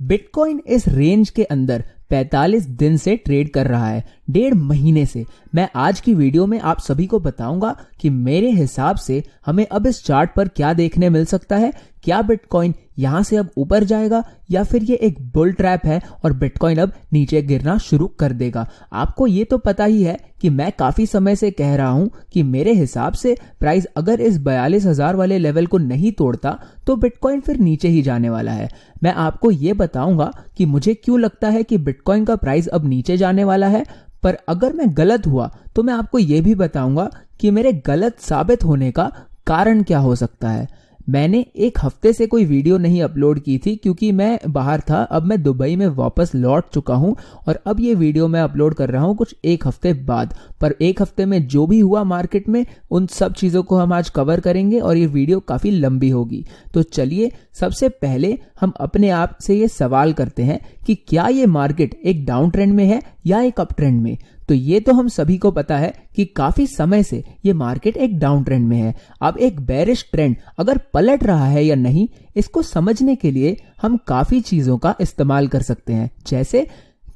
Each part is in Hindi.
बिटकॉइन इस रेंज के अंदर 45 दिन से ट्रेड कर रहा है, 1.5 महीने से। मैं आज की वीडियो में आप सभी को बताऊंगा कि मेरे हिसाब से हमें अब इस चार्ट पर क्या देखने मिल सकता है। क्या बिटकॉइन यहां से अब ऊपर जाएगा या फिर ये एक बुल ट्रैप है और बिटकॉइन अब नीचे गिरना शुरू कर देगा। आपको ये तो पता ही है कि मैं काफी समय से कह रहा हूं कि मेरे हिसाब से प्राइस अगर इस 42,000 वाले लेवल को नहीं तोड़ता तो बिटकॉइन फिर नीचे ही जाने वाला है। मैं आपको ये बताऊंगा कि मुझे क्यों लगता है कि बिटकॉइन का प्राइस अब नीचे जाने वाला है, पर अगर मैं गलत हुआ तो मैं आपको ये भी बताऊंगा कि मेरे गलत साबित होने का कारण क्या हो सकता है। मैंने एक हफ्ते से कोई वीडियो नहीं अपलोड की थी क्योंकि मैं बाहर था। अब मैं दुबई में वापस लौट चुका हूं और अब ये वीडियो मैं अपलोड कर रहा हूं कुछ एक हफ्ते बाद। पर एक हफ्ते में जो भी हुआ मार्केट में उन सब चीजों को हम आज कवर करेंगे और ये वीडियो काफी लंबी होगी। तो चलिए सबसे पहले हम अपने आप से ये सवाल करते हैं कि क्या ये मार्केट एक डाउन ट्रेंड में है या एक अप ट्रेंड में। तो ये तो हम सभी को पता है कि काफी समय से ये मार्केट एक डाउन ट्रेंड में है। अब एक बेरिश ट्रेंड अगर पलट रहा है या नहीं, इसको समझने के लिए हम काफी चीजों का इस्तेमाल कर सकते हैं। जैसे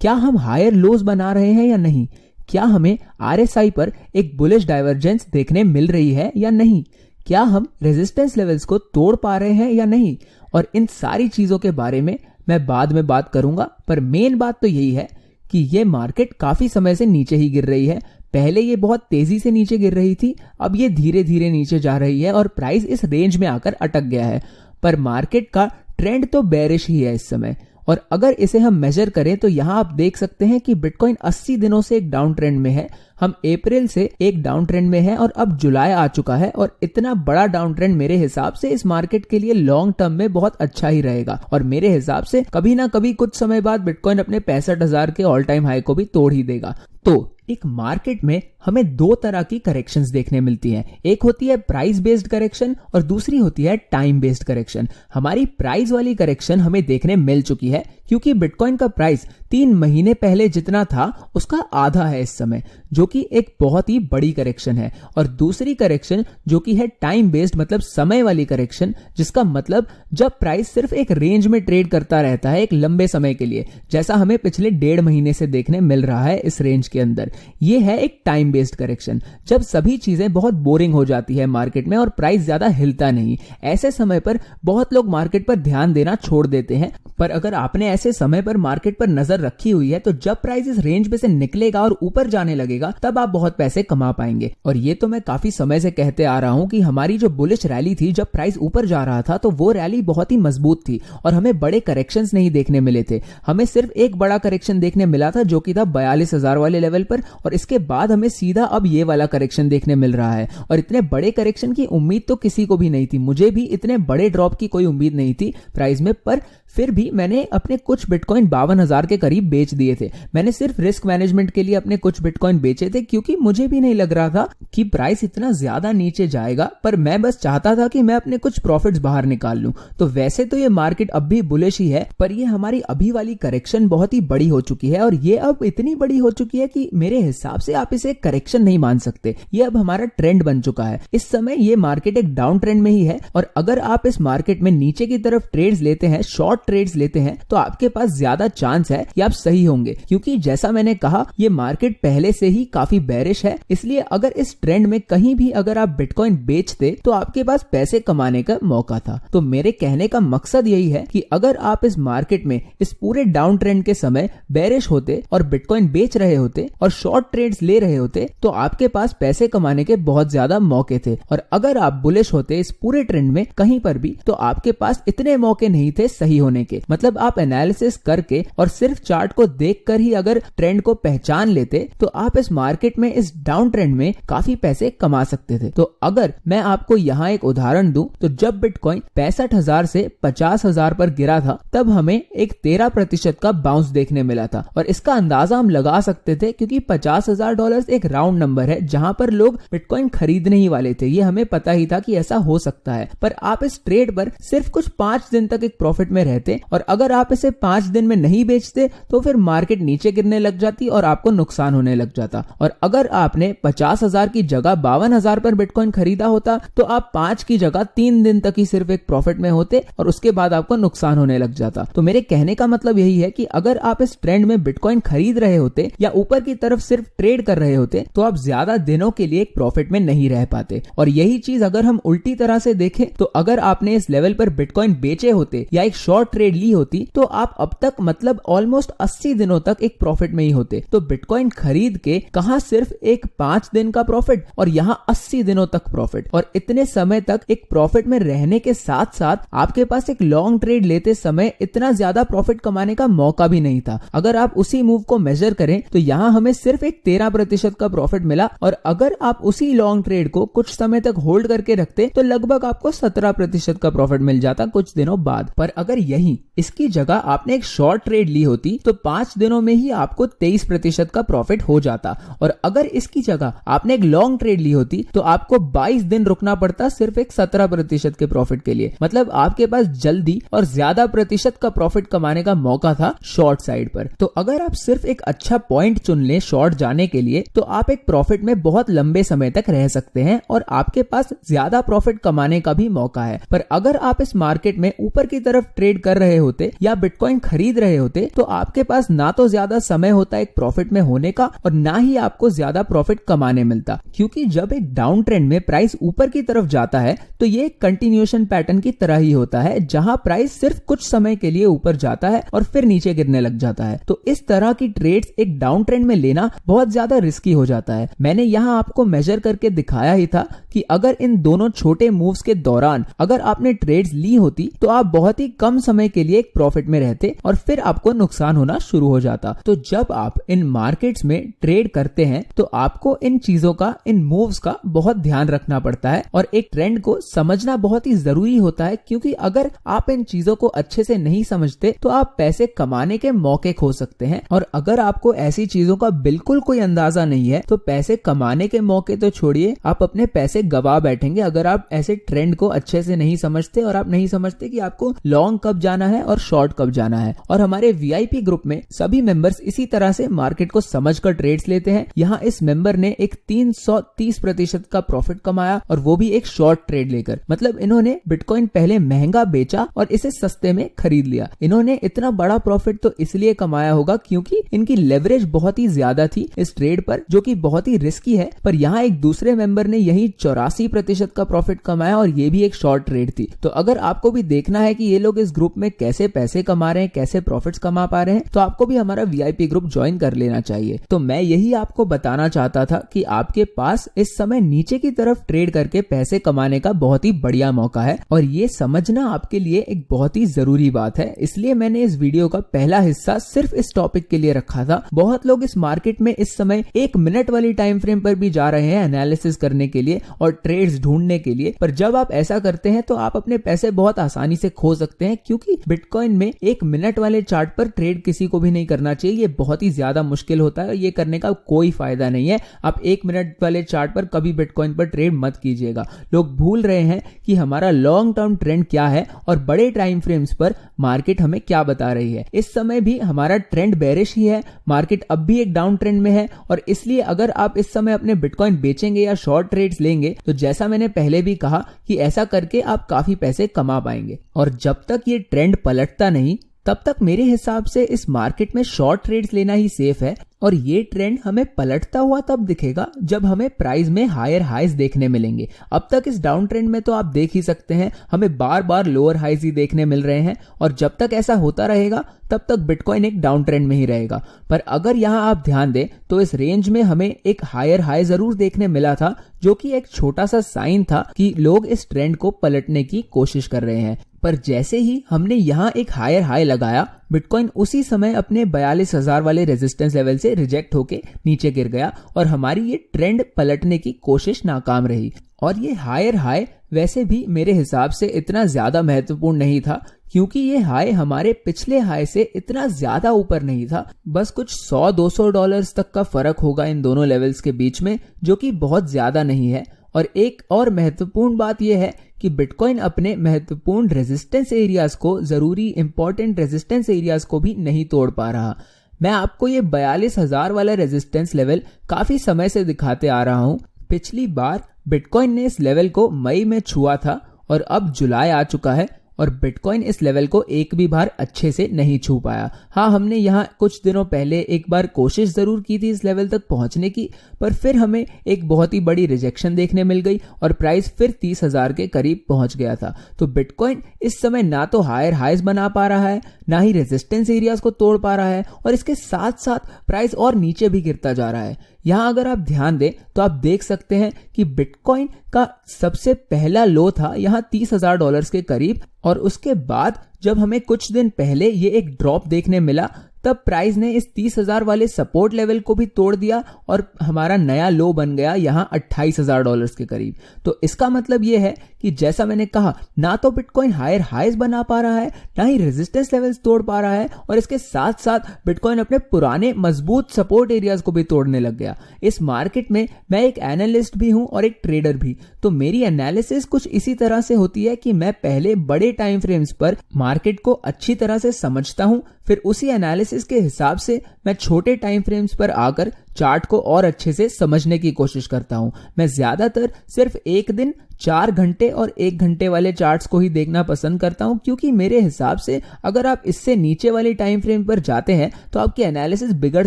क्या हम हायर लोज बना रहे हैं या नहीं, क्या हमें RSI पर एक बुलिश डाइवर्जेंस देखने मिल रही है या नहीं, क्या हम रेजिस्टेंस लेवल्स को तोड़ पा रहे हैं या नहीं। और इन सारी चीजों के बारे में मैं बाद में बात करूंगा, पर मेन बात तो यही है कि ये मार्केट काफी समय से नीचे ही गिर रही है। पहले ये बहुत तेजी से नीचे गिर रही थी, अब ये धीरे धीरे नीचे जा रही है और प्राइस इस रेंज में आकर अटक गया है। पर मार्केट का ट्रेंड तो बेरिश ही है इस समय। और अगर इसे हम मेजर करें तो यहां आप देख सकते हैं कि बिटकॉइन 80 दिनों से एक डाउन ट्रेंड में है। हम अप्रैल से एक डाउन ट्रेंड में है और अब जुलाई आ चुका है। और इतना बड़ा डाउन ट्रेंड मेरे हिसाब से इस मार्केट के लिए लॉन्ग टर्म में बहुत अच्छा ही रहेगा। और मेरे हिसाब से कभी ना कभी कुछ समय बाद बिटकॉइन अपने 65,000 के ऑल टाइम हाई को भी तोड़ ही देगा। तो एक मार्केट में हमें दो तरह की करेक्शंस देखने मिलती हैं। एक होती है प्राइस बेस्ड करेक्शन और दूसरी होती है टाइम बेस्ड करेक्शन। हमारी प्राइस वाली करेक्शन हमें देखने मिल चुकी है क्योंकि बिटकॉइन का प्राइस 3 महीने पहले जितना था उसका आधा है इस समय, जो कि एक बहुत ही बड़ी करेक्शन है। और दूसरी करेक्शन जो कि है टाइम बेस्ड मतलब समय वाली करेक्शन, जिसका मतलब जब प्राइस सिर्फ एक रेंज में ट्रेड करता रहता है एक लंबे समय के लिए, जैसा हमें पिछले 1.5 महीने से देखने मिल रहा है इस रेंज के अंदर। ये है एक टाइम बेस्ड करेक्शन, जब सभी चीजें बहुत बोरिंग हो जाती है मार्केट में और प्राइस ज्यादा हिलता नहीं। ऐसे समय पर बहुत लोग मार्केट पर ध्यान देना छोड़ देते हैं। पर अगर आपने ऐसे समय पर मार्केट पर नजर रखी हुई है तो जब प्राइस इस रेंज में से निकलेगा और ऊपर जाने लगेगा तब आप बहुत पैसे कमा पाएंगे। और ये तो मैं काफी समय से कहते आ रहा हूं कि हमारी जो बुलिश रैली थी जब प्राइस ऊपर जा रहा था तो वो रैली बहुत ही मजबूत थी और हमें बड़े करेक्शंस नहीं देखने मिले थे। हमें सिर्फ एक बड़ा करेक्शन देखने मिला था जो कि था 42,000 वाले लेवल पर, और इसके बाद हमें सीधा अब ये वाला करेक्शन देखने मिल रहा है। और इतने बड़े करेक्शन की उम्मीद तो किसी को भी नहीं थी, मुझे भी इतने बड़े ड्रॉप की कोई उम्मीद नहीं थी प्राइस में। पर फिर भी मैंने अपने कुछ बिटकॉइन 52,000 के करीब बेच दिए थे। मैंने सिर्फ रिस्क मैनेजमेंट के लिए अपने कुछ बिटकॉइन बेचे थे क्योंकि मुझे भी नहीं लग रहा था कि प्राइस इतना ज्यादा नीचे जाएगा, पर मैं बस चाहता था कि मैं अपने कुछ प्रॉफिट्स बाहर निकाल लूं। तो वैसे तो ये मार्केट अब भी बुलिश ही है, पर ये हमारी अभी वाली करेक्शन बहुत ही बड़ी हो चुकी है और ये अब इतनी बड़ी हो चुकी है कि मेरे हिसाब से आप इसे करेक्शन नहीं मान सकते। ये अब हमारा ट्रेंड बन चुका है। इस समय ये मार्केट एक डाउन ट्रेंड में ही है और अगर आप इस मार्केट में नीचे की तरफ ट्रेड्स लेते हैं, शॉर्ट ट्रेड्स लेते हैं, तो आपके पास ज्यादा चांस है कि आप सही होंगे। क्योंकि जैसा मैंने कहा ये मार्केट पहले से ही काफी बेरिश है, इसलिए अगर इस ट्रेंड में कहीं भी अगर आप बिटकॉइन बेचते तो आपके पास पैसे कमाने का मौका था। तो मेरे कहने का मकसद यही है कि अगर आप इस मार्केट में इस पूरे डाउन ट्रेंड के समय बेरिश होते और बिटकॉइन बेच रहे होते और शॉर्ट ट्रेड्स ले रहे होते तो आपके पास पैसे कमाने के बहुत ज्यादा मौके थे। और अगर आप बुलिश होते इस पूरे ट्रेंड में कहीं पर भी तो आपके पास इतने मौके नहीं थे सही होने के। मतलब आप एनालिसिस करके और सिर्फ चार्ट को देखकर ही अगर ट्रेंड को पहचान लेते तो आप इस मार्केट में इस डाउन ट्रेंड में काफी पैसे कमा सकते थे। तो अगर मैं आपको यहाँ एक उदाहरण दूं तो जब बिटकॉइन 65,000 से 50,000 पर गिरा था तब हमें एक 13% का बाउंस देखने मिला था। और इसका अंदाजा हम लगा सकते थे क्योंकि $50,000 एक राउंड नंबर है जहां पर लोग बिटकॉइन खरीदने ही वाले थे। ये हमें पता ही था कि ऐसा हो सकता है। पर आप इस ट्रेड पर सिर्फ कुछ 5 दिन तक एक प्रॉफिट में रहते और अगर आप इसे 5 दिन में नहीं बेचते तो फिर मार्केट नीचे गिरने लग जाती और आपको नुकसान होने लग जाता। और अगर आपने 50,000 की जगह 52,000 पर बिटकॉइन खरीदा होता तो आप 5 की जगह 3 दिन तक ही सिर्फ एक प्रॉफिट में होते और उसके बाद आपको नुकसान होने लग जाता। तो मेरे कहने का मतलब यही है कि अगर आप इस ट्रेंड में बिटकॉइन खरीद रहे होते या ऊपर की तरफ सिर्फ ट्रेड कर रहे होते तो आप ज्यादा दिनों के लिए एक प्रॉफिट में नहीं रह पाते। और यही चीज अगर हम उल्टी तरह से देखें तो अगर आपने इस लेवल पर बिटकॉइन बेचे होते या एक शॉर्ट ट्रेड ली होती तो आप अब तक मतलब ऑलमोस्ट 80 दिनों तक एक प्रॉफिट में ही होते। तो बिटकॉइन खरीद के कहां सिर्फ एक 5 दिन का प्रॉफिट और यहां 80 दिनों तक प्रॉफिट, और इतने समय तक एक प्रॉफिट में रहने के साथ साथ आपके पास एक लॉन्ग ट्रेड लेते समय इतना ज्यादा प्रॉफिट कमाने का मौका भी नहीं था। अगर आप उसी मूव को मेजर करें तो यहां हमें सिर्फ एक 13% का प्रॉफिट मिला, और अगर आप उसी लॉन्ग ट्रेड को कुछ समय तक होल्ड करके रखते तो लगभग आपको 17% का प्रॉफिट मिल जाता कुछ दिनों बाद। पर अगर यही इसकी जगह आपने एक शॉर्ट ट्रेड ली होती तो 5 दिनों में ही आपको 23% का प्रॉफिट हो जाता, और अगर इसकी जगह आपने एक लॉन्ग ट्रेड ली होती तो आपको 22 दिन रुकना पड़ता सिर्फ एक 17% के प्रॉफिट के लिए। मतलब आपके पास जल्दी और ज्यादा प्रतिशत का प्रॉफिट कमाने का मौका था शॉर्ट साइड पर। तो अगर आप सिर्फ एक अच्छा पॉइंट चुन लें शॉर्ट जाने के लिए तो आप एक प्रॉफिट में बहुत लंबे समय तक रह सकते हैं और आपके पास ज्यादा प्रॉफिट कमाने का भी मौका है। पर अगर आप इस मार्केट में ऊपर की तरफ ट्रेड कर रहे होते या बिटकॉइन खरीद रहे होते तो आपके पास ना तो ज्यादा समय होता एक प्रॉफिट में होने का और ना ही आपको ज्यादा प्रॉफिट कमाने मिलता, क्योंकि जब एक डाउन ट्रेंड में प्राइस ऊपर की तरफ जाता है तो ये एक कंटिन्यूएशन पैटर्न की तरह ही होता है, जहां प्राइस सिर्फ कुछ समय के लिए ऊपर जाता है और फिर नीचे गिरने लग जाता है। तो इस तरह की ट्रेड्स एक डाउन ट्रेंड में लेना बहुत ज्यादा रिस्की हो जाता है। मैंने यहाँ आपको मेजर करके दिखाया ही था कि अगर इन दोनों छोटे मूव्स के दौरान अगर आपने ट्रेड्स ली होती तो आप बहुत ही कम समय के लिए एक प्रॉफिट में रहते और फिर आपको नुकसान होना शुरू हो जाता। तो जब आप इन मार्केट्स में ट्रेड करते हैं तो आपको इन चीजों का, इन मूव्स का बहुत ध्यान रखना पड़ता है और एक ट्रेंड को समझना बहुत ही जरूरी होता है, क्योंकि अगर आप इन चीजों को अच्छे से नहीं समझते तो आप पैसे कमाने के मौके खो सकते हैं। और अगर आपको ऐसी चीजों का बिल्कुल कोई अंदाजा नहीं है तो पैसे कमाने के मौके तो छोड़िए, आप अपने पैसे गवा बैठेंगे अगर आप ऐसे ट्रेंड को अच्छे से नहीं समझते और आप नहीं समझते कि आपको लॉन्ग कब जाना है और शॉर्ट कब जाना है। और हमारे वीआईपी ग्रुप में सभी मेंबर्स इसी तरह से मार्केट को समझकर ट्रेड्स लेते हैं। यहाँ इस मेंबर ने एक 330% का प्रॉफिट कमाया और वो भी एक शॉर्ट ट्रेड लेकर। मतलब इन्होंने बिटकॉइन पहले महंगा बेचा और इसे सस्ते में खरीद लिया। इन्होंने इतना बड़ा प्रॉफिट तो इसलिए कमाया होगा क्योंकि इनकी लेवरेज बहुत ही ज्यादा थी इस ट्रेड पर, जो कि बहुत ही रिस्की है। पर यहाँ एक दूसरे मेंबर ने यही 84% का प्रॉफिट कमाया और ये भी एक शॉर्ट ट्रेड थी। तो अगर आपको भी देखना है कि ये लोग इस ग्रुप में कैसे पैसे कमा रहे हैं, कैसे प्रॉफिट्स कमा पा रहे हैं, तो आपको भी हमारा वीआईपी ग्रुप ज्वाइन कर लेना चाहिए। तो मैं यही आपको बताना चाहता था कि आपके पास इस समय नीचे की तरफ ट्रेड करके पैसे कमाने का बहुत ही बढ़िया मौका है और ये समझना आपके लिए एक बहुत ही जरूरी बात है। इसलिए मैंने इस वीडियो का पहला हिस्सा सिर्फ इस टॉपिक के लिए रखा था। बहुत लोग इस मार्केट में इस समय 1 मिनट वाली टाइम फ्रेम पर भी जा रहे हैं एनालिसिस करने के लिए और ट्रेड्स ढूंढने के लिए, पर जब आप ऐसा करते हैं तो आप अपने पैसे बहुत आसानी से खो सकते हैं, क्योंकि बिटकॉइन में 1 मिनट वाले चार्ट पर ट्रेड किसी को भी नहीं करना चाहिए। ये बहुत ही ज्यादा मुश्किल होता है, ये करने का कोई फायदा नहीं है। आप 1 मिनट वाले चार्ट पर कभी बिटकॉइन पर ट्रेड मत कीजिएगा। लोग भूल रहे हैं कि हमारा लॉन्ग टर्म ट्रेंड क्या है और बड़े टाइम फ्रेम्स पर मार्केट हमें क्या बता रही है। इस समय भी हमारा ट्रेंड बेरिश ही है, मार्केट अब भी एक डाउन ट्रेंड में है और इसलिए अगर आप इस समय अपने बिटकॉइन बेचेंगे या शॉर्ट ट्रेड्स लेंगे तो जैसा मैंने पहले भी कहा कि ऐसा करके आप काफी पैसे कमा पाएंगे। और जब तक ये ट्रेंड पलटता नहीं तब तक मेरे हिसाब से इस मार्केट में शॉर्ट ट्रेड्स लेना ही सेफ है। और ये ट्रेंड हमें पलटता हुआ तब दिखेगा जब हमें प्राइस में हायर हाइज देखने मिलेंगे। अब तक इस डाउन ट्रेंड में तो आप देख ही सकते हैं हमें बार बार लोअर हाइज ही देखने मिल रहे हैं और जब तक ऐसा होता रहेगा तब तक बिटकॉइन एक डाउन ट्रेंड में ही रहेगा। पर अगर यहाँ आप ध्यान दें तो इस रेंज में हमें एक हायर हाई जरूर देखने मिला था, जो कि एक छोटा सा साइन था कि लोग इस ट्रेंड को पलटने की कोशिश कर रहे हैं। पर जैसे ही हमने यहाँ एक हायर हाई लगाया, बिटकॉइन उसी समय अपने 42,000 वाले रेजिस्टेंस लेवल से रिजेक्ट होके नीचे गिर गया और हमारी ये ट्रेंड पलटने की कोशिश नाकाम रही। और ये हायर हाई वैसे भी मेरे हिसाब से इतना ज्यादा महत्वपूर्ण नहीं था, क्योंकि ये हाई हमारे पिछले हाई से इतना ज्यादा ऊपर नहीं था। बस कुछ $100-200 तक का फर्क होगा इन दोनों लेवल्स के बीच में, जो कि बहुत ज्यादा नहीं है। और एक और महत्वपूर्ण बात यह है कि बिटकॉइन अपने महत्वपूर्ण रेजिस्टेंस एरियाज को, जरूरी इंपॉर्टेंट रेजिस्टेंस एरियाज को भी नहीं तोड़ पा रहा। मैं आपको ये 42,000 वाला रेजिस्टेंस लेवल काफी समय से दिखाते आ रहा हूं। पिछली बार बिटकॉइन ने इस लेवल को मई में छुआ था और अब जुलाई आ चुका है और बिटकॉइन इस लेवल को एक भी बार अच्छे से नहीं छू पाया। हाँ, हमने यहाँ कुछ दिनों पहले एक बार कोशिश जरूर की थी इस लेवल तक पहुंचने की, पर फिर हमें एक बहुत ही बड़ी रिजेक्शन देखने मिल गई और प्राइस फिर 30,000 के करीब पहुंच गया था। तो बिटकॉइन इस समय ना तो हायर हाइज बना पा रहा है, ना ही रेजिस्टेंस एरियाज को तोड़ पा रहा है, और इसके साथ साथ प्राइस और नीचे भी गिरता जा रहा है। यहां अगर आप ध्यान दें तो आप देख सकते हैं कि बिटकॉइन का सबसे पहला लो था यहां $30,000 के करीब, और उसके बाद जब हमें कुछ दिन पहले ये एक ड्रॉप देखने मिला तब प्राइस ने इस 30,000 वाले सपोर्ट लेवल को भी तोड़ दिया और हमारा नया लो बन गया यहां $28,000 के करीब। तो इसका मतलब ये है कि जैसा मैंने कहा, ना तो बिटकॉइन हायर हाइज बना पा रहा है, ना ही रेजिस्टेंस लेवल्स तोड़ पा रहा है, और इसके साथ साथ बिटकॉइन अपने पुराने मजबूत सपोर्ट एरियाज को भी तोड़ने लग गया। इस मार्केट में मैं एक एनालिस्ट भी हूं और एक ट्रेडर भी, तो मेरी एनालिसिस कुछ इसी तरह से होती है कि मैं पहले बड़े टाइम फ्रेम्स पर मार्केट को अच्छी तरह से समझता हूं, फिर उसी एनालिसिस के हिसाब से मैं छोटे टाइम फ्रेम्स पर आकर चार्ट को और अच्छे से समझने की कोशिश करता हूं। मैं ज्यादातर सिर्फ एक दिन, 4 घंटे और 1 घंटे वाले चार्ट्स को ही देखना पसंद करता हूं, क्योंकि मेरे हिसाब से अगर आप इससे नीचे वाली टाइम फ्रेम पर जाते हैं तो आपकी एनालिसिस बिगड़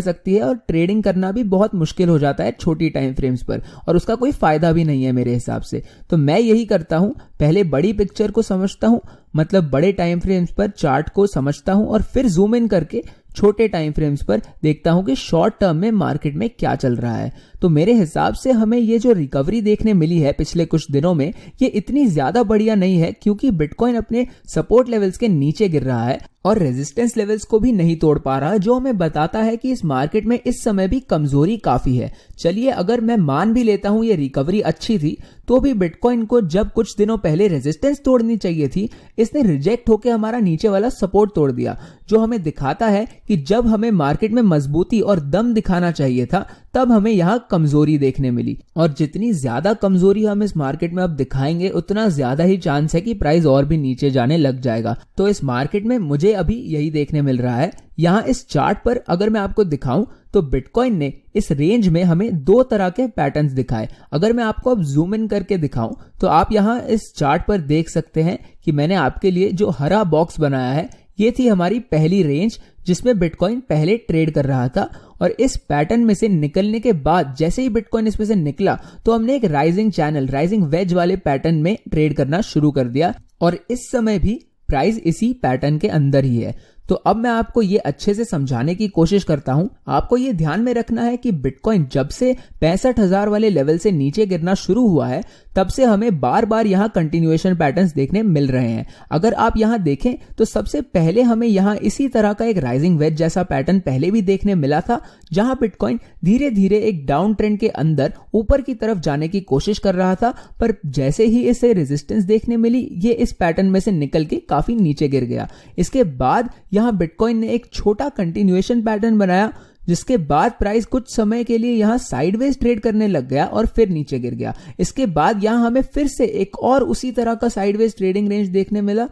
सकती है और ट्रेडिंग करना भी बहुत मुश्किल हो जाता है छोटी टाइम फ्रेम्स पर, और उसका कोई फायदा भी नहीं है मेरे हिसाब से। तो मैं यही करता हूं, पहले बड़ी पिक्चर को समझता हूं, मतलब बड़े टाइम फ्रेम्स पर चार्ट को समझता हूं, और फिर जूम इन करके छोटे टाइम फ्रेम्स पर देखता हूं कि शॉर्ट टर्म में मार्केट में क्या चल रहा है। तो मेरे हिसाब से हमें ये जो रिकवरी देखने मिली है पिछले कुछ दिनों में, ये इतनी ज्यादा बढ़िया नहीं है, क्योंकि बिटकॉइन अपने सपोर्ट लेवल्स के नीचे गिर रहा है और रेजिस्टेंस लेवल्स को भी नहीं तोड़ पा रहा, जो हमें बताता है कि इस मार्केट में इस समय भी कमजोरी काफी है। चलिए, अगर मैं मान भी लेता हूं ये रिकवरी अच्छी थी, तो भी बिटकॉइन को जब कुछ दिनों पहले रेजिस्टेंस तोड़नी चाहिए थी, इसने रिजेक्ट होकर हमारा नीचे वाला सपोर्ट तोड़ दिया, जो हमें दिखाता है कि जब हमें मार्केट में मजबूती और दम दिखाना चाहिए था, तब हमें यहां कमजोरी देखने मिली। और जितनी ज्यादा कमजोरी हम इस मार्केट में अब दिखाएंगे, उतना ज्यादा ही चांस है कि प्राइस और भी नीचे जाने लग जाएगा। तो इस मार्केट में मुझे अभी यही देखने मिल रहा है। यहां इस चार्ट पर अगर मैं आपको दिखाऊं तो बिटकॉइन ने इस रेंज में हमें 2 तरह के पैटर्न्स दिखाए। अगर मैं आपको अब जूम इन करके दिखाऊं तो आप यहां इस चार्ट पर देख सकते हैं कि मैंने आपके लिए जो हरा बॉक्स बनाया है, ये थी हमारी पहली रेंज जिसमें बिटकॉइन पहले ट्रेड कर रहा था, और इस पैटर्न में से निकलने के बाद जैसे ही बिटकॉइन इसमें से निकला तो हमने एक राइजिंग चैनल, राइजिंग वेज वाले पैटर्न में ट्रेड करना शुरू कर दिया, और इस समय भी प्राइस इसी पैटर्न के अंदर ही है। तो अब मैं आपको ये अच्छे से समझाने की कोशिश करता हूं। आपको ये ध्यान में रखना है कि बिटकॉइन जब से 65,000 वाले लेवल से नीचे गिरना शुरू हुआ है, तब से हमें बार बार यहां कंटिन्यूएशन पैटर्न्स देखने मिल रहे हैं। अगर आप यहां देखें तो सबसे पहले हमें यहां इसी तरह का एक राइजिंग वेज जैसा पैटर्न पहले भी देखने मिला था, जहां बिटकॉइन धीरे धीरे एक डाउन ट्रेंड के अंदर ऊपर की तरफ जाने की कोशिश कर रहा था, पर जैसे ही इसे रेजिस्टेंस देखने मिली, ये इस पैटर्न में से निकल के काफी नीचे गिर गया। इसके बाद यहां बिटकॉइन ने एक छोटा कंटिन्यूएशन पैटर्न बनाया, जिसके बाद प्राइस कुछ समय के लिए यहां साइडवेज ट्रेड करने लग गया और फिर नीचे गिर गया। इसके बाद यहां हमें फिर से एक और उसी तरह का साइडवेज ट्रेडिंग रेंज देखने मिला,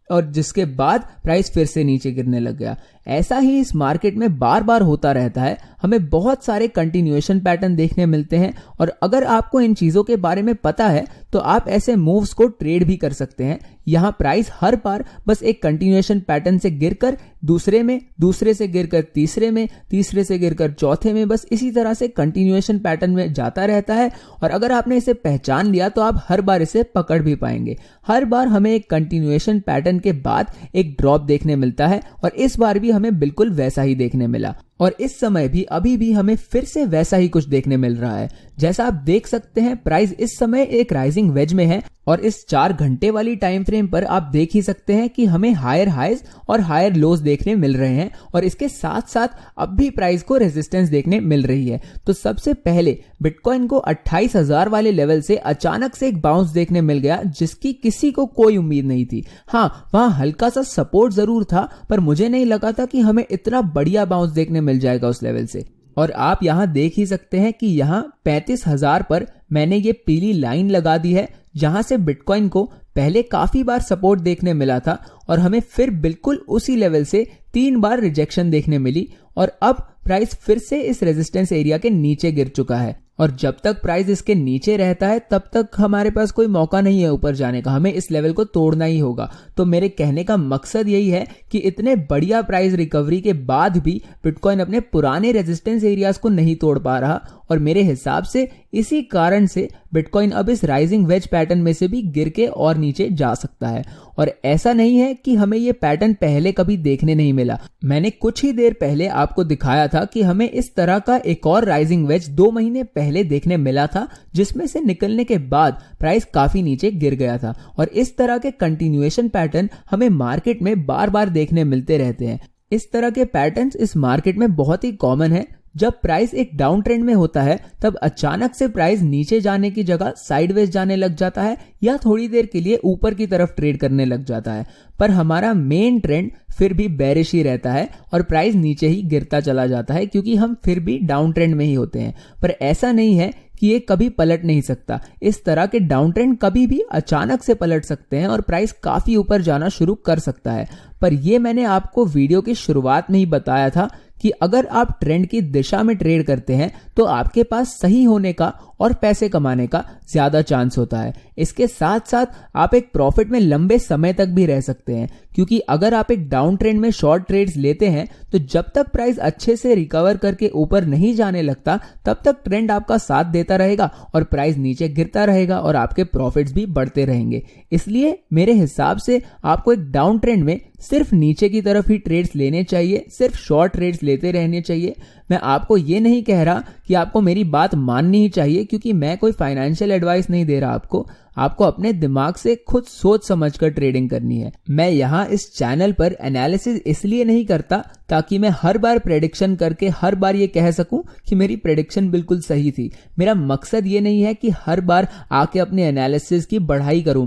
और जिसके बाद प्राइस फिर से नीचे गिरने लग गया। ऐसा ही इस मार्केट में बार बार होता रहता है। हमें बहुत सारे कंटिन्यूएशन पैटर्न देखने मिलते हैं, और अगर आपको इन चीजों के बारे में पता है तो आप ऐसे मूव्स को ट्रेड भी कर सकते हैं। यहां प्राइस हर बार बस एक कंटिन्यूएशन पैटर्न से गिरकर दूसरे में, दूसरे से गिरकर तीसरे में, तीसरे से गिरकर चौथे में, बस इसी तरह से कंटिन्यूएशन पैटर्न में जाता रहता है। और अगर आपने इसे पहचान लिया तो आप हर बार इसे पकड़ भी पाएंगे। हर बार हमें एक कंटिन्यूएशन पैटर्न के बाद एक ड्रॉप देखने मिलता है, और इस बार भी हमें बिल्कुल वैसा ही देखने मिला, और इस समय भी अभी भी हमें फिर से वैसा ही कुछ देखने मिल रहा है। जैसा आप देख सकते हैं, प्राइस इस समय एक राइजिंग वेज में है, और इस 4 घंटे वाली टाइम फ्रेम पर आप देख ही सकते हैं कि हमें हायर हाइज और हायर लोज देखने मिल रहे हैं, और इसके साथ साथ अब भी प्राइस को रेजिस्टेंस देखने मिल रही है। तो सबसे पहले बिटकॉइन को 28,000 वाले लेवल से अचानक से एक बाउंस देखने मिल गया, जिसकी किसी को कोई उम्मीद नहीं थी। हाँ, वहां हल्का सा सपोर्ट जरूर था, पर मुझे नहीं लगा था कि हमें इतना बढ़िया बाउंस देखने मिल जाएगा उस लेवल से। और आप यहां देख ही सकते हैं कि यहां 35,000 पर मैंने ये पीली लाइन लगा दी है, जहां से बिटकॉइन को पहले काफी बार सपोर्ट देखने मिला था, और हमें फिर बिल्कुल उसी लेवल से 3 बार रिजेक्शन देखने मिली, और अब प्राइस फिर से इस रेजिस्टेंस एरिया के नीचे गिर चुका है। और जब तक प्राइस इसके नीचे रहता है तब तक हमारे पास कोई मौका नहीं है ऊपर जाने का, हमें इस लेवल को तोड़ना ही होगा। तो मेरे कहने का मकसद यही है कि इतने बढ़िया प्राइस रिकवरी के बाद भी बिटकॉइन अपने पुराने रेजिस्टेंस एरियाज को नहीं तोड़ पा रहा, और मेरे हिसाब से इसी कारण से बिटकॉइन अब इस राइजिंग वेज पैटर्न में से भी गिर के और नीचे जा सकता है। और ऐसा नहीं है कि हमें ये पैटर्न पहले कभी देखने नहीं मिला। मैंने कुछ ही देर पहले आपको दिखाया था कि हमें इस तरह का एक और राइजिंग वेज 2 महीने पहले देखने मिला था, जिसमें से निकलने के बाद प्राइस काफी नीचे गिर गया था। और इस तरह के कंटिन्यूएशन पैटर्न हमें मार्केट में बार बार देखने मिलते रहते हैं। इस तरह के पैटर्न्स इस मार्केट में बहुत ही कॉमन है। जब प्राइस एक डाउन ट्रेंड में होता है तब अचानक से प्राइस नीचे जाने की जगह साइडवेज जाने लग जाता है या थोड़ी देर के लिए ऊपर की तरफ ट्रेड करने लग जाता है, पर हमारा मेन ट्रेंड फिर भी बेरिश ही रहता है और प्राइस नीचे ही गिरता चला जाता है, क्योंकि हम फिर भी डाउन ट्रेंड में ही होते हैं। पर ऐसा नहीं है कि ये कभी पलट नहीं सकता। इस तरह के डाउन ट्रेंड कभी भी अचानक से पलट सकते हैं और प्राइस काफी ऊपर जाना शुरू कर सकता है। पर ये मैंने आपको वीडियो की शुरुआत में ही बताया था कि अगर आप ट्रेंड की दिशा में ट्रेड करते हैं तो आपके पास सही होने का और पैसे कमाने का ज्यादा चांस होता है। इसके साथ साथ आप एक प्रॉफिट में लंबे समय तक भी रह सकते हैं, क्योंकि अगर आप एक डाउन ट्रेंड में शॉर्ट ट्रेड्स लेते हैं तो जब तक प्राइस अच्छे से रिकवर करके ऊपर नहीं जाने लगता तब तक ट्रेंड आपका साथ देता रहेगा और प्राइस नीचे गिरता रहेगा और आपके प्रॉफिट्स भी बढ़ते रहेंगे। इसलिए मेरे हिसाब से आपको एक डाउन ट्रेंड में सिर्फ नीचे की तरफ ही ट्रेड्स लेने चाहिए, सिर्फ शॉर्ट ट्रेड्स लेते रहने चाहिए। मैं आपको ये नहीं कह रहा कि आपको मेरी बात माननी ही चाहिए, क्योंकि मैं कोई फाइनेंशियल एडवाइस नहीं दे रहा आपको अपने दिमाग से खुद सोच समझकर ट्रेडिंग करनी है। मैं यहाँ इस चैनल पर एनालिसिस इसलिए नहीं करता ताकि मैं हर बार प्रेडिक्शन करके हर बार ये कह सकूं कि मेरी प्रेडिक्शन बिल्कुल सही थी। मेरा मकसद ये नहीं है कि हर बार आके अपने एनालिसिस की बढ़ाई करूं।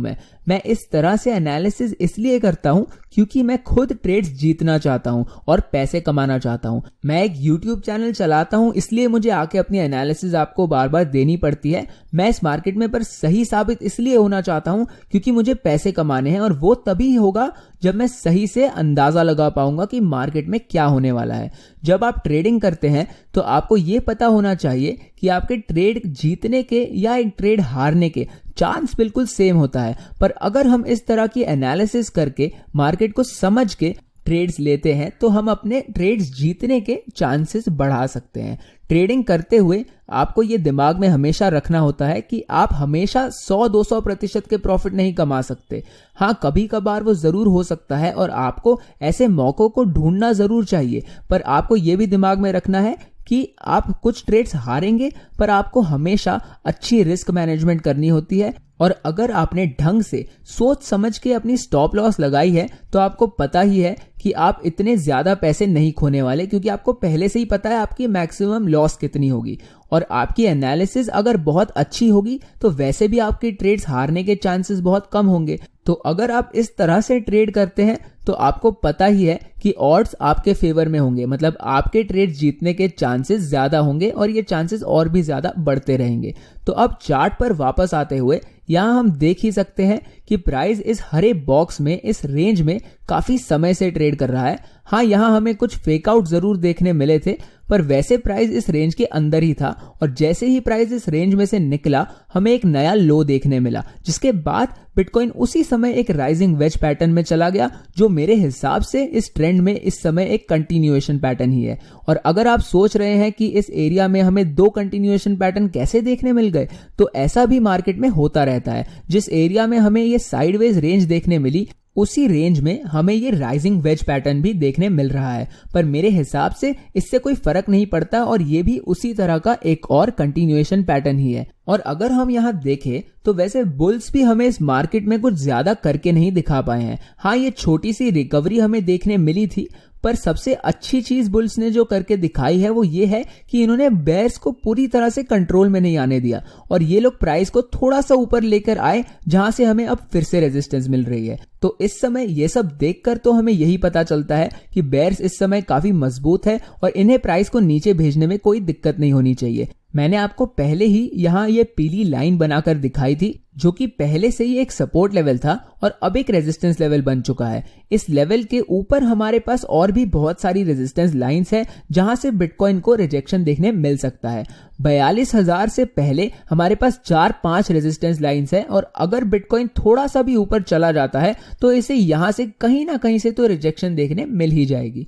मैं इस तरह से एनालिसिस इसलिए करता हूं क्योंकि मैं खुद ट्रेड्स जीतना चाहता हूं और पैसे कमाना चाहता हूं। मैं एक YouTube चैनल चलाता हूं, इसलिए मुझे आके अपनी एनालिसिस आपको बार बार देनी पड़ती है। मैं इस मार्केट में पर सही साबित इसलिए होना चाहता हूं क्योंकि मुझे पैसे कमाने हैं, और वो तभी होगा जब मैं सही से अंदाजा लगा पाऊंगा कि मार्केट में क्या होने वाला है। जब आप ट्रेडिंग करते हैं तो आपको ये पता होना चाहिए कि आपके ट्रेड जीतने के या एक ट्रेड हारने के चांस बिल्कुल सेम होता है। पर अगर हम इस तरह की एनालिसिस करके मार्केट को समझ के ट्रेड्स लेते हैं तो हम अपने ट्रेड्स जीतने के चांसेस बढ़ा सकते हैं। ट्रेडिंग करते हुए आपको ये दिमाग में हमेशा रखना होता है कि आप हमेशा 100-200% के प्रॉफिट नहीं कमा सकते। हाँ, कभी कभार वो जरूर हो सकता है और आपको ऐसे मौकों को ढूंढना जरूर चाहिए, पर आपको ये भी दिमाग में रखना है कि आप कुछ ट्रेड्स हारेंगे, पर आपको हमेशा अच्छी रिस्क मैनेजमेंट करनी होती है। और अगर आपने ढंग से सोच समझ के अपनी स्टॉप लॉस लगाई है तो आपको पता ही है कि आप इतने ज्यादा पैसे नहीं खोने वाले, क्योंकि आपको पहले से ही पता है आपकी मैक्सिमम लॉस कितनी होगी। और आपकी एनालिसिस अगर बहुत अच्छी होगी तो वैसे भी आपकी ट्रेड्स हारने के चांसेस बहुत कम होंगे। तो अगर आप इस तरह से ट्रेड करते हैं तो आपको पता ही है कि ऑड्स आपके फेवर में होंगे, मतलब आपके ट्रेड जीतने के चांसेस ज्यादा होंगे और ये चांसेस और भी ज्यादा बढ़ते रहेंगे। तो अब चार्ट पर वापस आते हुए यहाँ हम देख ही सकते हैं कि प्राइस इस हरे बॉक्स में, इस रेंज में काफी समय से ट्रेड कर रहा है। हाँ, यहाँ हमें कुछ फेक आउट जरूर देखने मिले थे, पर वैसे प्राइस इस रेंज के अंदर ही था और जैसे ही प्राइस इस रेंज में से निकला हमें एक नया लो देखने मिला, जिसके बाद बिटकॉइन उसी समय एक राइजिंग वेज पैटर्न में चला गया, जो मेरे हिसाब से इस ट्रेंड में इस समय एक कंटिन्यूएशन पैटर्न ही है। और अगर आप सोच रहे हैं कि इस एरिया में हमें 2 कंटिन्यूएशन पैटर्न कैसे देखने मिल गए, तो ऐसा भी मार्केट में होता रहता है। जिस एरिया में हमें ये साइडवेज रेंज देखने मिली, उसी रेंज में हमें ये राइजिंग वेज पैटर्न भी देखने मिल रहा है। पर मेरे हिसाब से इससे कोई फर्क नहीं पड़ता और ये भी उसी तरह का एक और कंटिन्यूएशन पैटर्न ही है। और अगर हम यहाँ देखें तो वैसे बुल्स भी हमें इस मार्केट में कुछ ज्यादा करके नहीं दिखा पाए हैं। हाँ, ये छोटी सी रिकवरी हमें देखने मिली थी, पर सबसे अच्छी चीज बुल्स ने जो करके दिखाई है वो ये है कि इन्होंने बेयर्स को पूरी तरह से कंट्रोल में नहीं आने दिया और ये लोग प्राइस को थोड़ा सा ऊपर लेकर आए, जहां से हमें अब फिर से रेजिस्टेंस मिल रही है। तो इस समय ये सब देखकर तो हमें यही पता चलता है कि बेयर्स इस समय काफी मजबूत है और इन्हें प्राइस को नीचे भेजने में कोई दिक्कत नहीं होनी चाहिए। मैंने आपको पहले ही यहाँ ये पीली लाइन बनाकर दिखाई थी, जो कि पहले से ही एक सपोर्ट लेवल था और अब एक रेजिस्टेंस लेवल बन चुका है। इस लेवल के ऊपर हमारे पास और भी बहुत सारी रेजिस्टेंस लाइंस है जहां से बिटकॉइन को रिजेक्शन देखने मिल सकता है। 42,000 से पहले हमारे पास 4-5 रेजिस्टेंस लाइंस है और अगर बिटकॉइन थोड़ा सा भी ऊपर चला जाता है तो इसे यहां से कहीं ना कहीं से तो रिजेक्शन देखने मिल ही जाएगी।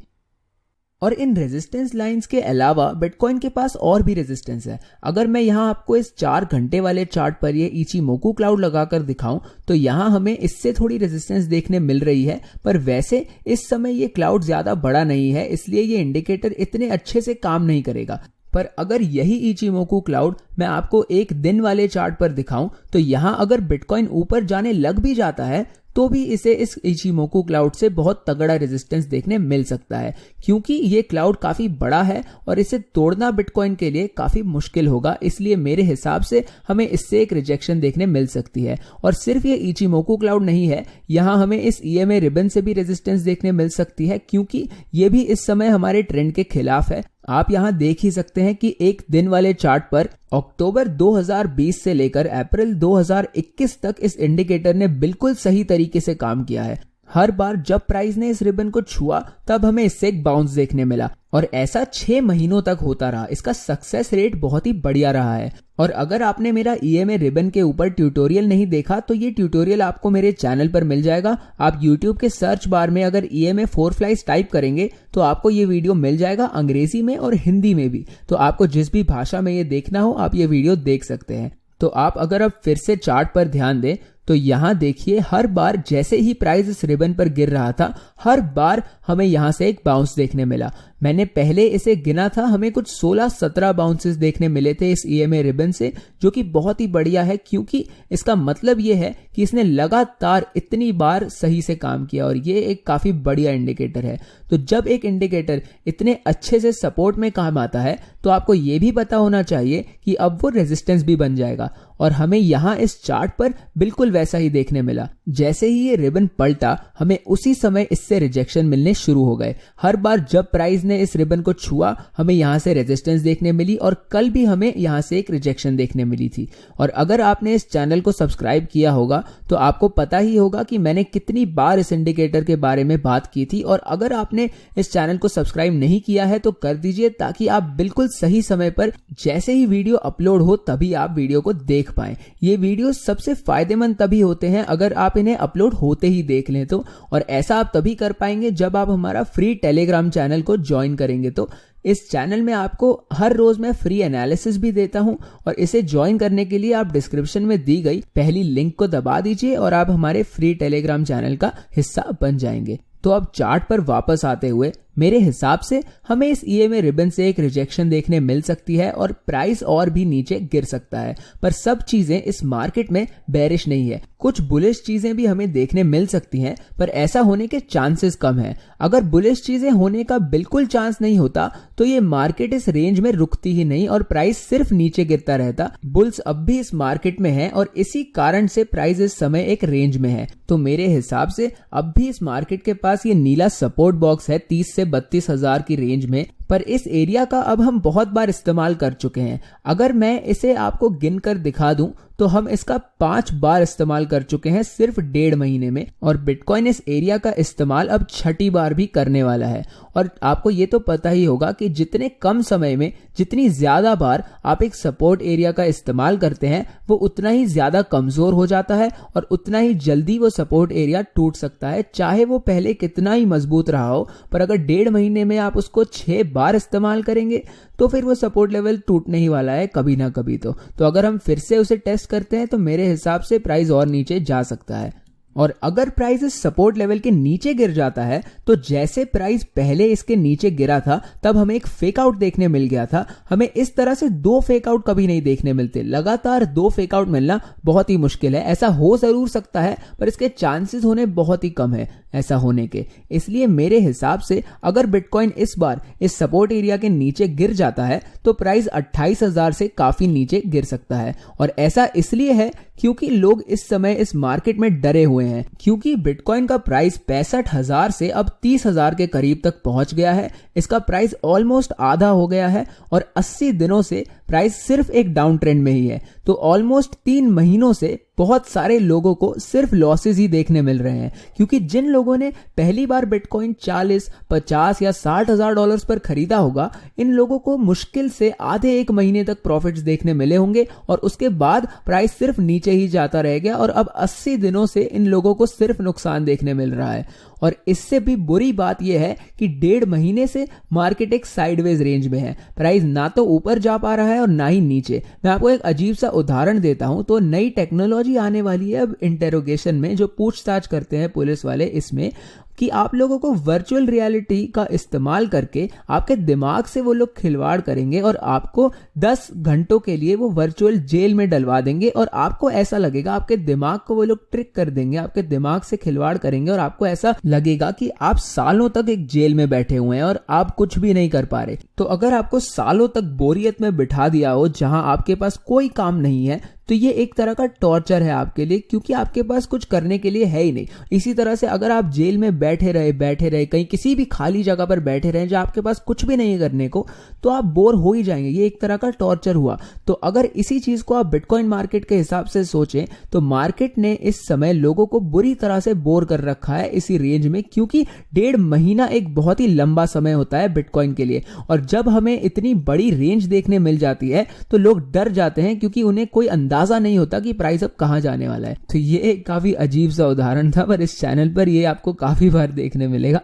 और इन रेजिस्टेंस लाइंस के अलावा बिटकॉइन के पास और भी रेजिस्टेंस है। अगर मैं यहाँ आपको इस 4 घंटे वाले चार्ट पर ये इचिमोकु क्लाउड लगाकर दिखाऊं तो यहाँ हमें इससे थोड़ी रेजिस्टेंस देखने मिल रही है, पर वैसे इस समय ये क्लाउड ज्यादा बड़ा नहीं है, इसलिए ये इंडिकेटर इतने अच्छे से काम नहीं करेगा। पर अगर यही इचिमोकु क्लाउड मैं आपको एक दिन वाले चार्ट पर दिखाऊं तो यहाँ अगर बिटकॉइन ऊपर जाने लग भी जाता है तो भी इसे इस इचिमोकु क्लाउड से बहुत तगड़ा रेजिस्टेंस देखने मिल सकता है, क्योंकि ये क्लाउड काफी बड़ा है और इसे तोड़ना बिटकॉइन के लिए काफी मुश्किल होगा। इसलिए मेरे हिसाब से हमें इससे एक रिजेक्शन देखने मिल सकती है। और सिर्फ ये इचिमोकु क्लाउड नहीं है, यहाँ हमें इस EMA रिबन से भी रेजिस्टेंस देखने मिल सकती है, क्योंकि ये भी इस समय हमारे ट्रेंड के खिलाफ है। आप यहाँ देख ही सकते हैं कि एक दिन वाले चार्ट पर अक्टूबर 2020 से लेकर अप्रैल 2021 तक इस इंडिकेटर ने बिल्कुल सही तरीके से काम किया है। हर बार जब प्राइस ने इस रिबन को छुआ तब हमें इससे एक बाउंस देखने मिला और ऐसा 6 महीनों तक होता रहा। इसका सक्सेस रेट बहुत ही बढ़िया रहा है। और अगर आपने मेरा EMA रिबन के ऊपर ट्यूटोरियल नहीं देखा तो ये ट्यूटोरियल आपको मेरे चैनल पर मिल जाएगा। आप YouTube के सर्च बार में अगर EMA 4 फ्लाइज टाइप करेंगे तो आपको ये वीडियो मिल जाएगा, अंग्रेजी में और हिंदी में भी। तो आपको जिस भी भाषा में ये देखना हो आप ये वीडियो देख सकते हैं। तो आप अगर अब फिर से चार्ट पर ध्यान दें तो यहाँ देखिए, हर बार जैसे ही प्राइस इस रिबन पर गिर रहा था हर बार हमें यहाँ से एक बाउंस देखने मिला। मैंने पहले इसे गिना था, हमें कुछ 16-17 बाउंसेस देखने मिले थे इस EMA रिबन से, जो कि बहुत ही बढ़िया है, क्योंकि इसका मतलब ये है कि इसने लगातार इतनी बार सही से काम किया और ये एक काफी बढ़िया इंडिकेटर है। तो जब एक इंडिकेटर इतने अच्छे से सपोर्ट में काम आता है तो आपको ये भी पता होना चाहिए कि अब वो रेजिस्टेंस भी बन जाएगा। और हमें यहाँ इस चार्ट पर बिल्कुल वैसा ही देखने मिला। जैसे ही ये रिबन पलटा हमें उसी समय इससे रिजेक्शन मिलने शुरू हो गए। हर बार जब प्राइस ने इस रिबन को छुआ हमें यहाँ से रेजिस्टेंस देखने मिली और कल भी हमें यहाँ से एक रिजेक्शन देखने मिली थी। और अगर आपने इस चैनल को सब्सक्राइब किया होगा तो आपको पता ही होगा कि मैंने कितनी बार इस इंडिकेटर के बारे में बात की थी। और अगर आपने इस चैनल को सब्सक्राइब नहीं किया है तो कर दीजिए, ताकि आप बिल्कुल सही समय पर जैसे ही वीडियो अपलोड हो तभी आप वीडियो को देख पाएं। ये वीडियो सबसे फायदेमंद तभी होते हैं अगर आप इन्हें अपलोड होते ही देख लें तो, और ऐसा आप तभी कर पाएंगे जब आप हमारा फ्री टेलीग्राम चैनल को ज्वाइन करेंगे। तो इस चैनल में आपको हर रोज मैं फ्री एनालिसिस भी देता हूं और इसे ज्वाइन करने के लिए आप डिस्क्रिप्शन में दी गई पहली लिंक को दबा दीजिए और आप हमारे फ्री टेलीग्राम चैनल का हिस्सा बन जाएंगे। तो अब चार्ट पर वापस आते हुए मेरे हिसाब से हमें इस EMA रिबन से एक रिजेक्शन देखने मिल सकती है और प्राइस और भी नीचे गिर सकता है। पर सब चीजें इस मार्केट में बेरिश नहीं है, कुछ बुलिश चीजें भी हमें देखने मिल सकती हैं, पर ऐसा होने के चांसेस कम है। अगर बुलिश चीजें होने का बिल्कुल चांस नहीं होता तो ये मार्केट इस रेंज में रुकती ही नहीं और प्राइस सिर्फ नीचे गिरता रहता। बुल्स अब भी इस मार्केट में है और इसी कारण से प्राइस इस समय एक रेंज में है। तो मेरे हिसाब से अब भी इस मार्केट के पास ये नीला सपोर्ट बॉक्स है 30 से 32,000 की रेंज में, पर इस एरिया का अब हम बहुत बार इस्तेमाल कर चुके हैं। अगर मैं इसे आपको गिनकर दिखा दूं तो हम इसका 5 बार इस्तेमाल कर चुके हैं सिर्फ 1.5 महीने में, और बिटकॉइन इस एरिया का इस्तेमाल अब 6ठी बार भी करने वाला है। और आपको ये तो पता ही होगा कि जितने कम समय में जितनी ज्यादा बार आप एक सपोर्ट एरिया का इस्तेमाल करते हैं वो उतना ही ज्यादा कमजोर हो जाता है और उतना ही जल्दी वो सपोर्ट एरिया टूट सकता है, चाहे वो पहले कितना ही मजबूत रहा हो। पर अगर 1.5 महीने में आप उसको 6 बार इस्तेमाल करेंगे तो फिर वो सपोर्ट लेवल टूटने ही वाला है कभी ना कभी। तो अगर हम फिर से उसे टेस्ट करते हैं तो मेरे हिसाब से प्राइस और नीचे जा सकता है। और अगर प्राइस इस सपोर्ट लेवल के नीचे गिर जाता है तो जैसे प्राइस पहले इसके नीचे गिरा था तब हमें एक फेक आउट देखने मिल गया था। हमें इस तरह से 2 फेक आउट कभी नहीं देखने मिलते, लगातार 2 फेक आउट मिलना बहुत ही मुश्किल है। ऐसा हो जरूर सकता है पर इसके चांसेस होने बहुत ही कम है ऐसा होने के। इसलिए मेरे हिसाब से अगर बिटकॉइन इस बार इस सपोर्ट एरिया के नीचे गिर जाता है तो प्राइस 28,000 से काफी नीचे गिर सकता है। और ऐसा इसलिए है क्योंकि लोग इस समय इस मार्केट में डरे हुए हैं, क्योंकि बिटकॉइन का प्राइस 65,000 से अब 30,000 के करीब तक पहुंच गया है। इसका प्राइस ऑलमोस्ट आधा हो गया है और 80 दिनों से प्राइस सिर्फ एक डाउन ट्रेंड में ही है। तो ऑलमोस्ट 3 महीनों से बहुत सारे लोगों को सिर्फ लॉसेस ही देखने मिल रहे हैं, क्योंकि जिन लोगों ने पहली बार बिटकॉइन 40, 50 या 60 हजार डॉलर्स पर खरीदा होगा, इन लोगों को मुश्किल से आधे 1 महीने तक प्रॉफिट्स देखने मिले होंगे और उसके बाद प्राइस सिर्फ नीचे ही जाता रह गया और अब 80 दिनों से इन लोगों को सिर्फ नुकसान देखने मिल रहा है। और इससे भी बुरी बात यह है कि 1.5 महीने से मार्केट एक साइडवेज रेंज में है। प्राइस ना तो ऊपर जा पा रहा है और ना ही नीचे। मैं आपको एक अजीब सा उदाहरण देता हूं। तो नई टेक्नोलॉजी आने वाली है अब इंटेरोगेशन में, जो पूछताछ करते हैं पुलिस वाले, इसमें कि आप लोगों को वर्चुअल रियलिटी का इस्तेमाल करके आपके दिमाग से वो लोग खिलवाड़ करेंगे और आपको 10 घंटों के लिए वो वर्चुअल जेल में डलवा देंगे और आपको ऐसा लगेगा, आपके दिमाग को वो लोग ट्रिक कर देंगे, आपके दिमाग से खिलवाड़ करेंगे और आपको ऐसा लगेगा कि आप सालों तक एक जेल में बैठे हुए हैं और आप कुछ भी नहीं कर पा रहे। तो अगर आपको सालों तक बोरियत में बिठा दिया हो जहां आपके पास कोई काम नहीं है, तो ये एक तरह का टॉर्चर है आपके लिए, क्योंकि आपके पास कुछ करने के लिए है ही नहीं। इसी तरह से अगर आप जेल में बैठे रहे कहीं किसी भी खाली जगह पर बैठे रहे जहां आपके पास कुछ भी नहीं है करने को, तो आप बोर हो ही जाएंगे। ये एक तरह का टॉर्चर हुआ। तो अगर इसी चीज को आप बिटकॉइन मार्केट के हिसाब से सोचें, तो मार्केट ने इस समय लोगों को बुरी तरह से बोर कर रखा है इसी रेंज में, क्योंकि 1.5 महीना एक बहुत ही लंबा समय होता है बिटकॉइन के लिए। और जब हमें इतनी बड़ी रेंज देखने मिल जाती है तो लोग डर जाते हैं, क्योंकि उन्हें कोई अंदाजा नहीं होता कि प्राइस अब कहां जाने वाला है। तो ये एक काफी अजीब सा उदाहरण था, पर इस चैनल पर ये आपको काफी बार देखने मिलेगा।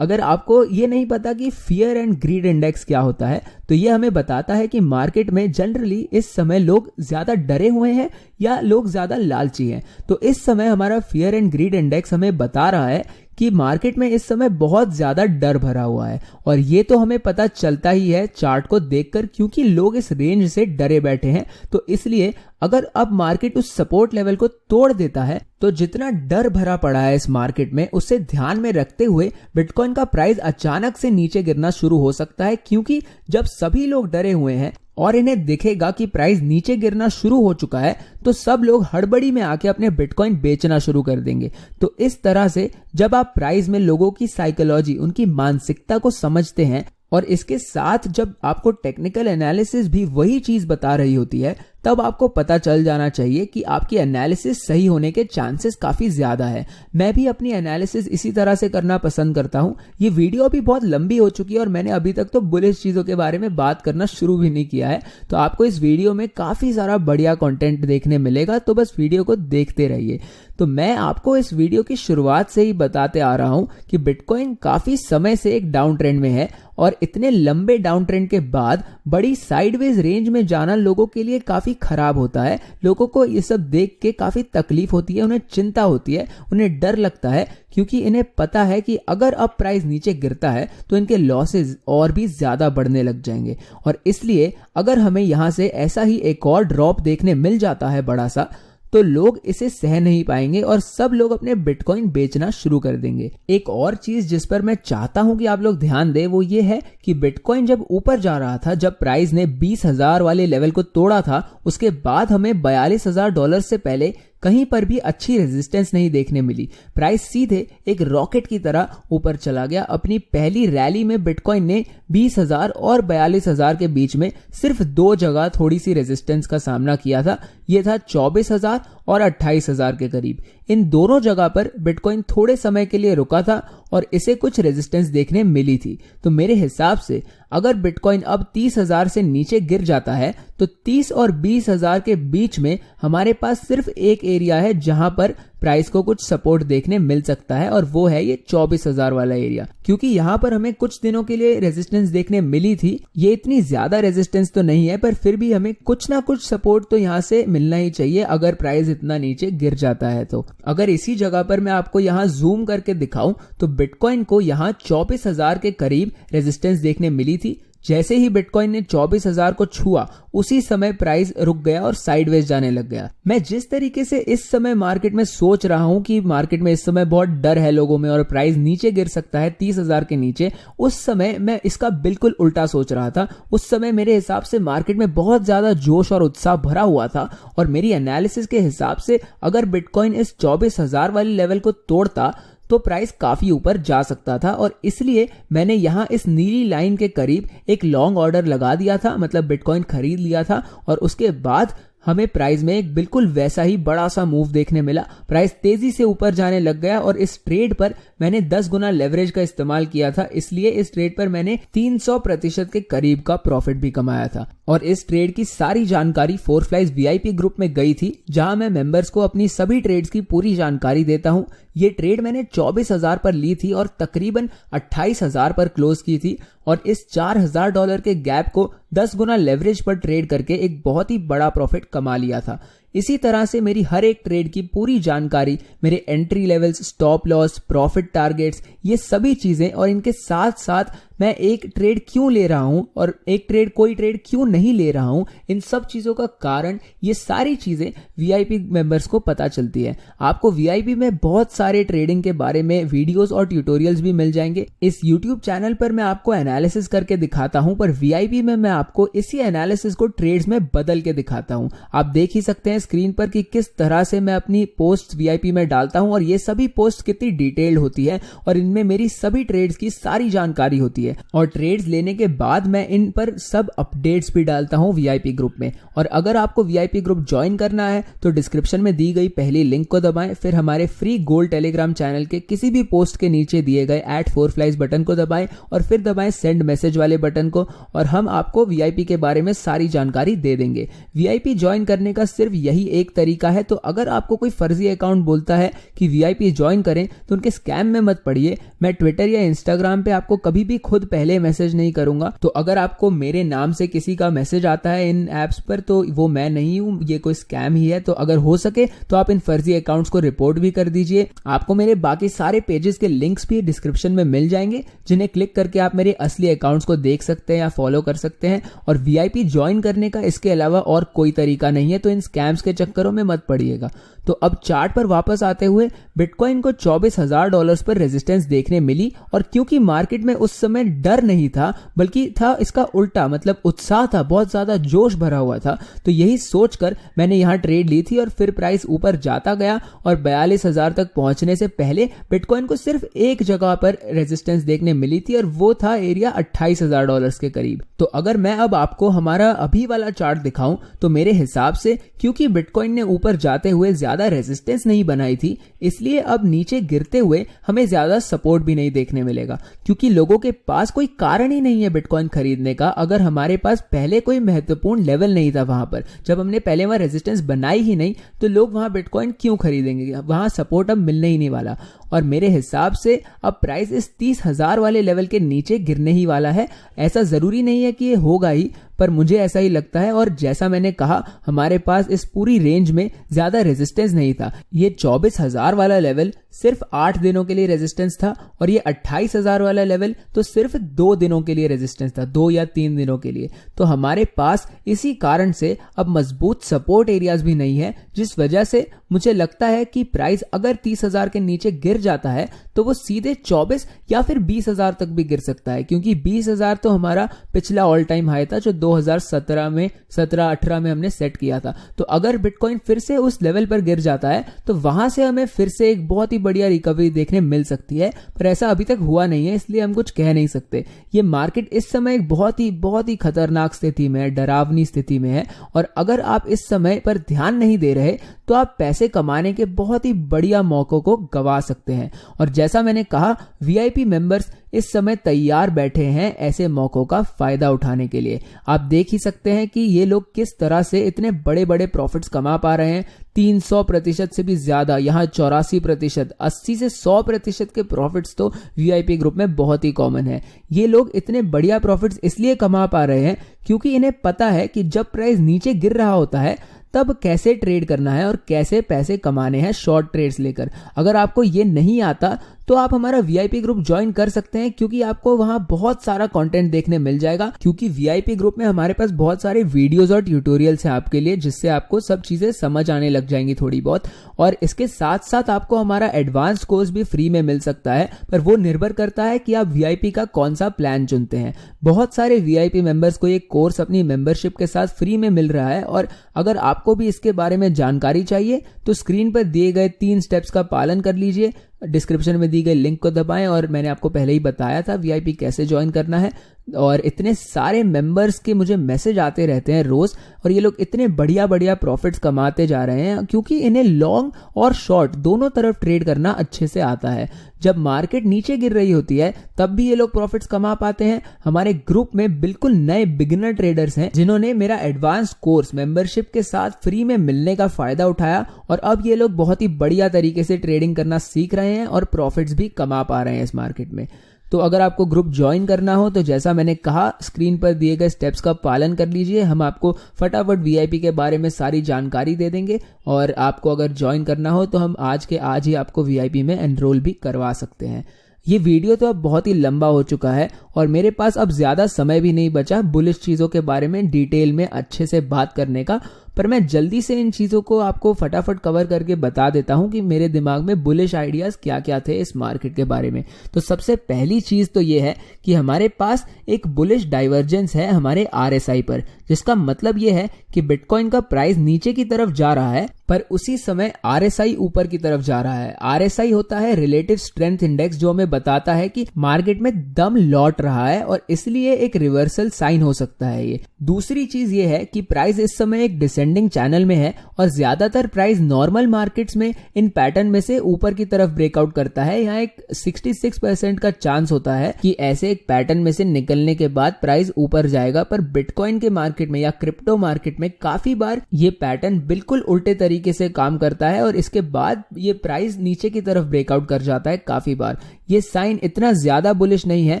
अगर आपको ये नहीं पता कि फियर एंड ग्रीड इंडेक्स क्या होता है, तो ये हमें बताता है कि मार्केट में जनरली इस समय लोग ज्यादा डरे हुए हैं या लोग ज्यादा लालची हैं। तो इस समय हमारा फियर एंड ग्रीड इंडेक्स हमें बता रहा है कि मार्केट में इस समय बहुत ज्यादा डर भरा हुआ है। और ये तो हमें पता चलता ही है चार्ट को देखकर, क्योंकि लोग इस रेंज से डरे बैठे हैं। तो इसलिए अगर अब मार्केट उस सपोर्ट लेवल को तोड़ देता है, तो जितना डर भरा पड़ा है इस मार्केट में, उससे ध्यान में रखते हुए बिटकॉइन का प्राइस अचानक से नीचे गिरना शुरू हो सकता है। क्योंकि जब सभी लोग डरे हुए हैं और इन्हें दिखेगा कि प्राइस नीचे गिरना शुरू हो चुका है, तो सब लोग हड़बड़ी में आके अपने बिटकॉइन बेचना शुरू कर देंगे। तो इस तरह से जब आप प्राइस में लोगों की साइकोलॉजी, उनकी मानसिकता को समझते हैं और इसके साथ जब आपको टेक्निकल एनालिसिस भी वही चीज बता रही होती है, तब आपको पता चल जाना चाहिए कि आपकी एनालिसिस सही होने के चांसेस काफी ज्यादा है। मैं भी अपनी एनालिसिस इसी तरह से करना पसंद करता हूं। ये वीडियो भी बहुत लंबी हो चुकी है और मैंने अभी तक तो बुलिश चीजों के बारे में बात करना शुरू भी नहीं किया है। तो आपको इस वीडियो में काफी सारा बढ़िया कंटेंट देखने मिलेगा, तो बस वीडियो को देखते रहिए। तो मैं आपको इस वीडियो की शुरुआत से ही बताते आ रहा हूं कि बिटकॉइन काफी समय से एक डाउन ट्रेंड में है और इतने लंबे डाउन ट्रेंड के बाद बड़ी साइडवेज रेंज में जाना लोगों के लिए काफी खराब होता है। लोगों को ये सब देख के काफी तकलीफ होती है, उन्हें चिंता होती है, उन्हें डर लगता है, क्योंकि इन्हें पता है कि अगर अब प्राइस नीचे गिरता है तो इनके लॉसेस और भी ज्यादा बढ़ने लग जाएंगे। और इसलिए अगर हमें यहां से ऐसा ही एक और ड्रॉप देखने मिल जाता है बड़ा सा, तो लोग इसे सह नहीं पाएंगे और सब लोग अपने बिटकॉइन बेचना शुरू कर देंगे। एक और चीज जिस पर मैं चाहता हूं कि आप लोग ध्यान दें, वो ये है कि बिटकॉइन जब ऊपर जा रहा था, जब प्राइस ने 20,000 वाले लेवल को तोड़ा था, उसके बाद हमें $42,000 से पहले कहीं पर भी अच्छी रेजिस्टेंस नहीं देखने मिली। प्राइस सीधे एक रॉकेट की तरह ऊपर चला गया। अपनी पहली रैली में बिटकॉइन ने 20,000 और 42,000 के बीच में सिर्फ 2 जगह थोड़ी सी रेजिस्टेंस का सामना किया था। यह था 24,000 और 28,000 के करीब। इन दोनों जगह पर बिटकॉइन थोड़े समय के लिए रुका था और इसे कुछ रेजिस्टेंस देखने मिली थी। तो मेरे हिसाब से अगर बिटकॉइन अब 30,000 से नीचे गिर जाता है, तो 30 और 20,000 के बीच में हमारे पास सिर्फ एक एरिया है जहां पर प्राइस को कुछ सपोर्ट देखने मिल सकता है, और वो है ये 24,000 वाला एरिया। क्योंकि यहां पर हमें कुछ दिनों के लिए रेजिस्टेंस देखने मिली थी। ये इतनी ज्यादा रेजिस्टेंस तो नहीं है, पर फिर भी हमें कुछ ना कुछ सपोर्ट तो यहां से मिलना ही चाहिए अगर प्राइस इतना नीचे गिर जाता है। तो अगर इसी जगह पर मैं आपको यहां जूम करके दिखाऊं, तो बिटकॉइन को यहां 24,000 के करीब रेजिस्टेंस देखने मिली थी। जैसे ही बिटकॉइन ने 24,000 को छुआ, उसी समय प्राइस रुक गया और साइडवेज जाने लग गया। मैं जिस तरीके से इस समय मार्केट में सोच रहा हूं कि मार्केट में इस समय बहुत डर है लोगों में और प्राइस नीचे गिर सकता है 30,000 के नीचे, उस समय मैं इसका बिल्कुल उल्टा सोच रहा था। उस समय मेरे हिसाब से मार्केट में बहुत ज्यादा जोश और उत्साह भरा हुआ था और मेरी एनालिसिस के हिसाब से अगर बिटकॉइन इस 24,000 वाले लेवल को तोड़ता, तो प्राइस काफी ऊपर जा सकता था, और इसलिए मैंने यहाँ इस नीली लाइन के करीब एक लॉन्ग ऑर्डर लगा दिया था, मतलब बिटकॉइन खरीद लिया था। और उसके बाद हमें प्राइस में एक बिल्कुल वैसा ही बड़ा सा मूव देखने मिला। प्राइस तेजी से ऊपर जाने लग गया और इस ट्रेड पर मैंने 10 गुना लेवरेज का इस्तेमाल किया था, इसलिए इस ट्रेड पर मैंने 300% के करीब का प्रॉफिट भी कमाया था। और इस ट्रेड की सारी जानकारी 4Flies VIP ग्रुप में गई थी, जहां मैं मेंबर्स को अपनी सभी ट्रेड्स की पूरी जानकारी देता हूं। ये ट्रेड मैंने 24,000 पर ली थी और तकरीबन 28,000 पर क्लोज की थी, और इस $4,000 के गैप को 10 गुना लेवरेज पर ट्रेड करके एक बहुत ही बड़ा प्रॉफिट कमा लिया था। इसी तरह से मेरी हर एक ट्रेड की पूरी जानकारी, मेरे entry levels, stop loss, profit targets, ये सभी चीजें, और इनके साथ साथ मैं एक ट्रेड क्यों ले रहा हूं और एक ट्रेड कोई ट्रेड क्यों नहीं ले रहा हूं, इन सब चीजों का कारण, ये सारी चीजें VIP मेंबर्स को पता चलती है। आपको VIP में बहुत सारे ट्रेडिंग के बारे में वीडियोस और ट्यूटोरियल्स भी मिल जाएंगे। इस YouTube चैनल पर मैं आपको एनालिसिस करके दिखाता हूं, पर VIP में मैं आपको इसी एनालिसिस को ट्रेड्स में बदल के दिखाता हूं। आप देख ही सकते हैं स्क्रीन पर कि किस तरह से मैं अपनी पोस्ट VIP में डालता हूं, और ये सभी पोस्ट कितनी डिटेल्ड होती है, और इनमें मेरी सभी ट्रेड्स की सारी जानकारी होती है। और ट्रेड्स लेने के बाद मैं इन पर सब अपडेट्स भी डालता हूं VIP ग्रुप में। और अगर आपको VIP ग्रुप ज्वाइन करना है तो डिस्क्रिप्शन में दी गई पहली लिंक को दबाएं, फिर हमारे फ्री गोल्ड टेलीग्राम चैनल के किसी भी पोस्ट के नीचे दिए गए @4Flies बटन को दबाएं, और फिर दबाएं सेंड मैसेज वाले बटन को, और हम आपको VIP के बारे में सारी जानकारी दे देंगे। VIP ज्वाइन करने का सिर्फ यही एक तरीका है, तो अगर आपको कोई फर्जी अकाउंट बोलता है कि VIP ज्वाइन करें तो उनके स्कैम में मत पड़िए। मैं ट्विटर या इंस्टाग्राम पे आपको कभी भी खुद पहले मैसेज नहीं करूंगा, तो अगर आपको मेरे नाम से किसी का मैसेज आता है इन एप्स पर तो वो मैं नहीं हूं, ये कोई स्कैम ही है। तो अगर हो सके तो आप इन फर्जी अकाउंट्स को रिपोर्ट भी कर दीजिए। आपको मेरे बाकी सारे पेजेस के लिंक्स भी डिस्क्रिप्शन में मिल जाएंगे, जिन्हें क्लिक करके आप मेरे असली अकाउंट्स को देख सकते हैं या फॉलो कर सकते हैं। और VIP ज्वाइन करने का इसके अलावा और कोई तरीका नहीं है, तो इन स्कैम्स के चक्करों में मत पड़िएगा। तो अब चार्ट पर वापस आते हुए बिटकॉइन को $24,000 पर रेजिस्टेंस देखने मिली, और क्योंकि मार्केट में उस समय डर नहीं था बल्कि था इसका उल्टा, मतलब उत्साह था, बहुत ज्यादा जोश भरा हुआ था, तो यही सोचकर मैंने यहां ट्रेड ली थी। और फिर प्राइस ऊपर जाता गया और 42,000 तक पहुंचने से पहले बिटकॉइन को सिर्फ एक जगह पर रेजिस्टेंस देखने मिली थी, और वो था एरिया $28,000 के करीब। तो अगर मैं अब आपको हमारा अभी वाला चार्ट दिखाऊं तो मेरे हिसाब से क्योंकि बिटकॉइन ने ऊपर जाते हुए ज्यादा रेजिस्टेंस नहीं बनाई थी, इसलिए अब नीचे गिरते हुए हमें ज्यादा सपोर्ट भी नहीं देखने मिलेगा, क्योंकि लोगों के पास कोई कारण ही नहीं है बिटकॉइन खरीदने का। अगर हमारे पास पहले कोई महत्वपूर्ण लेवल नहीं था वहां पर, जब हमने पहले वहां रेजिस्टेंस बनाई ही नहीं, तो लोग वहां बिटकॉइन क्यों खरीदेंगे? वहां सपोर्ट अब मिलने ही नहीं वाला। और मेरे हिसाब से अब प्राइस इस 30,000 वाले लेवल के नीचे गिरने ही वाला है। ऐसा जरूरी नहीं है कि ये होगा ही, पर मुझे ऐसा ही लगता है। और जैसा मैंने कहा, हमारे पास इस पूरी रेंज में ज्यादा रेजिस्टेंस नहीं था। ये 24,000 वाला लेवल सिर्फ 8 दिनों के लिए रेजिस्टेंस था, और ये 28,000 वाला लेवल तो सिर्फ 2 दिनों के लिए रेजिस्टेंस था, 2 या 3 दिनों के लिए। तो हमारे पास इसी कारण से अब मजबूत सपोर्ट एरियाज भी नहीं है, जिस वजह से मुझे लगता है कि प्राइस अगर 30,000 के नीचे गिर जाता है तो वो सीधे 24 या फिर 20,000 तक भी गिर सकता है, क्योंकि 20,000 तो हमारा पिछला ऑल टाइम हाई था जो 2017 में 17-18 में हमने सेट किया था। तो अगर बिटकॉइन फिर से उस लेवल पर गिर जाता है तो वहां से हमें फिर से एक बहुत ही बढ़िया रिकवरी देखने मिल सकती है, पर ऐसा अभी तक हुआ नहीं है, इसलिए हम कुछ कह नहीं सकते। ये मार्केट इस समय एक बहुत ही खतरनाक स्थिति में है, डरावनी स्थिति में है, और अगर आप इस समय पर ध्यान नहीं दे रहे तो आप पैसे कमाने के बहुत ही बढ़िया मौकों को गवा सकते हैं। और जैसा मैंने कहा, VIP मेंबर्स इस समय तैयार बैठे हैं ऐसे मौकों का फायदा उठाने के लिए। आप देख ही सकते हैं कि ये लोग किस तरह से इतने बड़े बड़े प्रॉफिट्स कमा पा रहे हैं। 300% से भी ज्यादा, यहाँ 84%, 80 से 100% के प्रॉफिट्स तो VIP ग्रुप में बहुत ही कॉमन है। ये लोग इतने बढ़िया प्रॉफिट्स इसलिए कमा पा रहे हैं क्योंकि इन्हें पता है कि जब प्राइस नीचे गिर रहा होता है तब कैसे ट्रेड करना है और कैसे पैसे कमाने हैं शॉर्ट ट्रेड्स लेकर। अगर आपको ये नहीं आता तो आप हमारा VIP ग्रुप ज्वाइन कर सकते हैं, क्योंकि आपको वहां बहुत सारा कंटेंट देखने मिल जाएगा। क्योंकि VIP ग्रुप में हमारे पास बहुत सारे वीडियोस और ट्यूटोरियल्स हैं आपके लिए, जिससे आपको सब चीजें समझ आने लग जाएंगी थोड़ी बहुत। और इसके साथ साथ आपको हमारा एडवांस कोर्स भी फ्री में मिल सकता है, पर वो निर्भर करता है कि आप VIP का कौन सा प्लान चुनते हैं। बहुत सारे VIP मेंबर्स को ये कोर्स अपनी मेंबरशिप के साथ फ्री में मिल रहा है, और अगर आपको भी इसके बारे में जानकारी चाहिए तो स्क्रीन पर दिए गए 3 स्टेप्स का पालन कर लीजिए। डिस्क्रिप्शन में दी गई लिंक को दबाएं। और मैंने आपको पहले ही बताया था वीआईपी कैसे ज्वाइन करना है। और इतने सारे मेंबर्स के मुझे मैसेज आते रहते हैं रोज, और ये लोग इतने बढ़िया बढ़िया प्रॉफिट्स कमाते जा रहे हैं क्योंकि इन्हें लॉन्ग और शॉर्ट दोनों तरफ ट्रेड करना अच्छे से आता है। जब मार्केट नीचे गिर रही होती है तब भी ये लोग प्रॉफिट्स कमा पाते हैं। हमारे ग्रुप में बिल्कुल नए बिगिनर ट्रेडर्स हैं जिन्होंने मेरा एडवांस कोर्स मेंबरशिप के साथ फ्री में मिलने का फायदा उठाया, और अब ये लोग बहुत ही बढ़िया तरीके से ट्रेडिंग करना सीख रहे हैं और प्रॉफिट्स भी कमा पा रहे हैं इस मार्केट में। तो अगर आपको ग्रुप ज्वाइन करना हो तो जैसा मैंने कहा, स्क्रीन पर दिए गए स्टेप्स का पालन कर लीजिए। हम आपको फटाफट वीआईपी के बारे में सारी जानकारी दे देंगे, और आपको अगर ज्वाइन करना हो तो हम आज के आज ही आपको वीआईपी में एनरोल भी करवा सकते हैं। ये वीडियो तो अब बहुत ही लंबा हो चुका है और मेरे पास अब ज्यादा समय भी नहीं बचा बुलिश चीजों के बारे में डिटेल में अच्छे से बात करने का, पर मैं जल्दी से इन चीजों को आपको फटाफट कवर करके बता देता हूं कि मेरे दिमाग में बुलिश आइडियाज क्या क्या थे इस मार्केट के बारे में। तो सबसे पहली चीज तो ये है कि हमारे पास एक बुलिश डाइवर्जेंस है हमारे आरएसआई पर, जिसका मतलब ये है कि बिटकॉइन का प्राइस नीचे की तरफ जा रहा है पर उसी समय आरएसआई ऊपर की तरफ जा रहा है। आरएसआई होता है रिलेटिव स्ट्रेंथ इंडेक्स, जो हमें बताता है कि मार्केट में दम लौट रहा है और इसलिए एक रिवर्सल साइन हो सकता है ये। दूसरी चीज ये है कि प्राइस इस समय एक डिसेंडिंग चैनल में है और ज्यादातर प्राइस नॉर्मल मार्केट्स में इन पैटर्न में से ऊपर की तरफ ब्रेकआउट करता है। यहाँ एक 66% का चांस होता है कि ऐसे एक पैटर्न में से निकलने के बाद प्राइस ऊपर जाएगा, पर बिटकॉइन के मार्केट में या क्रिप्टो मार्केट में काफी बार ये पैटर्न बिल्कुल उल्टे तरीके से काम करता है और इसके बाद ये प्राइस नीचे की तरफ ब्रेकआउट कर जाता है काफी बार। ये साइन इतना ज्यादा बुलिश नहीं है,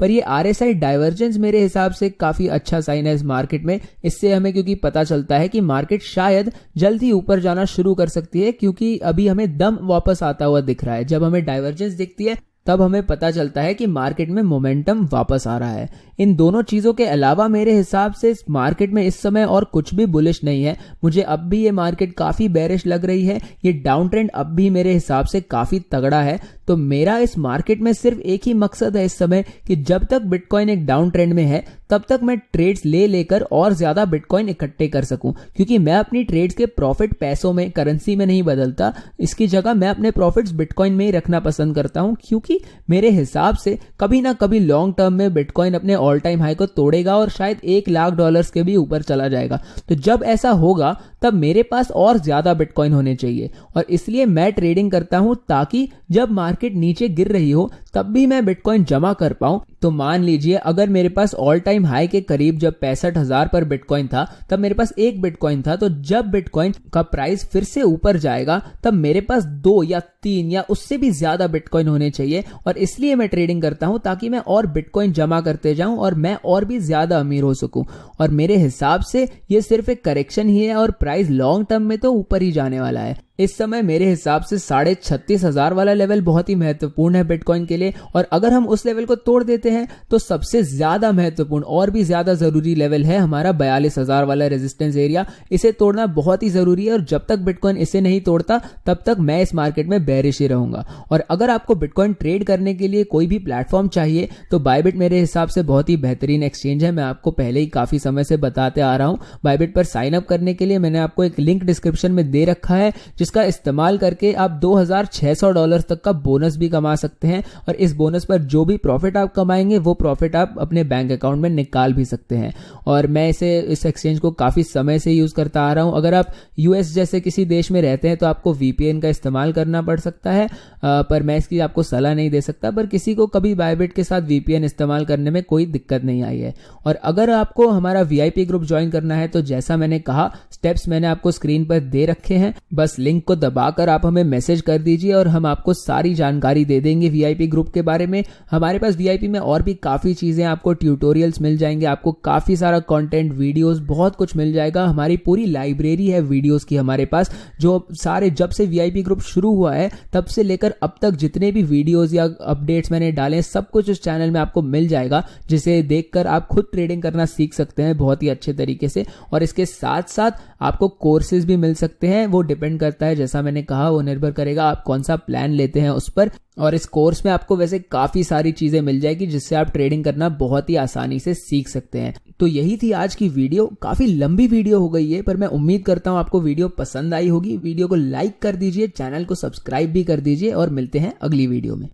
पर ये आरएसआई डाइवर्जेंस मेरे हिसाब से काफी अच्छा साइन है इस मार्केट में। इससे हमें क्योंकि पता चलता है कि मार्केट शायद जल्द ही ऊपर जाना शुरू कर सकती है, क्योंकि अभी हमें दम वापस आता हुआ दिख रहा है। जब हमें डाइवर्जेंस दिखती है तब हमें पता चलता है कि मार्केट में मोमेंटम वापस आ रहा है। इन दोनों चीजों के अलावा मेरे हिसाब से इस मार्केट में इस समय और कुछ भी बुलिश नहीं है। मुझे अब भी ये मार्केट काफी बेरिश लग रही है। ये डाउन ट्रेंड अब भी मेरे हिसाब से काफी तगड़ा है। तो मेरा इस मार्केट में सिर्फ एक ही मकसद है इस समय कि जब तक बिटकॉइन एक डाउन ट्रेंड में है तब तक मैं ट्रेड्स ले लेकर और ज्यादा बिटकॉइन इकट्ठे कर सकूं, क्योंकि मैं अपनी ट्रेड्स के प्रॉफिट पैसों में, करेंसी में नहीं बदलता। इसकी जगह मैं अपने प्रॉफिट्स बिटकॉइन में ही रखना पसंद करता हूं, क्योंकि मेरे हिसाब से कभी ना कभी लॉन्ग टर्म में बिटकॉइन अपने ऑल टाइम हाई को तोड़ेगा और शायद $1 लाख के भी ऊपर चला जाएगा। तो जब ऐसा होगा तब मेरे पास और ज्यादा बिटकॉइन होने चाहिए, और इसलिए मैं ट्रेडिंग करता हूं ताकि जब मार्केट नीचे गिर रही हो तब भी मैं बिटकॉइन जमा कर पाऊं। तो मान लीजिए अगर मेरे पास ऑल टाइम हाई के करीब जब 65,000 पर बिटकॉइन था तब मेरे पास एक बिटकॉइन था, तो जब बिटकॉइन का प्राइस फिर से ऊपर जाएगा तब मेरे पास 2 या 3 या उससे भी ज्यादा बिटकॉइन होने चाहिए। और इसलिए मैं ट्रेडिंग करता हूं ताकि मैं और बिटकॉइन जमा करते जाऊं और मैं और भी ज्यादा अमीर हो सकूं। और मेरे हिसाब से ये सिर्फ एक करेक्शन ही है और प्राइस लॉन्ग टर्म में तो ऊपर ही जाने वाला है। इस समय मेरे हिसाब से 36,500 वाला लेवल बहुत ही महत्वपूर्ण है बिटकॉइन के लिए, और अगर हम उस लेवल को तोड़ देते हैं तो सबसे ज्यादा महत्वपूर्ण और भी ज्यादा जरूरी लेवल है हमारा 42,000 वाला रेजिस्टेंस एरिया। इसे तोड़ना बहुत ही जरूरी है, और जब तक बिटकॉइन इसे नहीं तोड़ता तब तक मैं इस मार्केट में बेरिश ही रहूंगा। और अगर आपको बिटकॉइन ट्रेड करने के लिए कोई भी प्लेटफॉर्म चाहिए तो बायबिट मेरे हिसाब से बहुत ही बेहतरीन एक्सचेंज है। मैं आपको पहले ही काफी समय से बताते आ रहा हूं। बायबिट पर साइन अप करने के लिए मैंने आपको एक लिंक डिस्क्रिप्शन में दे रखा है, जिसका इस्तेमाल करके आप $2,600 तक का बोनस भी कमा सकते हैं, और इस बोनस पर जो भी प्रॉफिट आप कमाएंगे वो प्रॉफिट आप अपने बैंक अकाउंट में निकाल भी सकते हैं। और मैं इस एक्सचेंज को काफी समय से यूज करता आ रहा हूं। अगर आप यूएस जैसे किसी देश में रहते हैं तो आपको वीपीएन का इस्तेमाल करना पड़ सकता है, पर मैं इसकी आपको सलाह नहीं दे सकता, पर किसी को कभी बायबिट के साथ वीपीएन इस्तेमाल करने में कोई दिक्कत नहीं आई है। और अगर आपको हमारा वीआईपी ग्रुप ज्वाइन करना है तो जैसा मैंने कहा, स्टेप्स मैंने आपको स्क्रीन पर दे रखे हैं, बस लिंक को दबाकर आप हमें मैसेज कर दीजिए और हम आपको सारी जानकारी दे देंगे वीआईपी ग्रुप के बारे में। हमारे पास वीआईपी में और भी काफी चीजें, आपको ट्यूटोरियल्स मिल जाएंगे, आपको काफी सारा कंटेंट, वीडियोस, बहुत कुछ मिल जाएगा। हमारी पूरी लाइब्रेरी है वीडियोस की हमारे पास, जो सारे जब से वीआईपी ग्रुप शुरू हुआ है तब से लेकर अब तक जितने भी वीडियोस या अपडेट्स मैंने डाले सब कुछ उस चैनल में आपको मिल जाएगा, जिसे देखकर आप खुद ट्रेडिंग करना सीख सकते हैं बहुत ही अच्छे तरीके से। और इसके साथ साथ आपको कोर्सेज भी मिल सकते हैं, वो डिपेंड करता है, जैसा मैंने कहा, वो निर्भर करेगा आप कौन सा प्लान लेते हैं उस पर। और इस कोर्स में आपको वैसे काफी सारी चीजें मिल जाएगी जिससे आप ट्रेडिंग करना बहुत ही आसानी से सीख सकते हैं। तो यही थी आज की वीडियो। काफी लंबी वीडियो हो गई है, पर मैं उम्मीद करता हूं आपको वीडियो पसंद आई होगी। वीडियो को लाइक कर दीजिए, चैनल को सब्सक्राइब भी कर दीजिए और मिलते हैं अगली वीडियो में।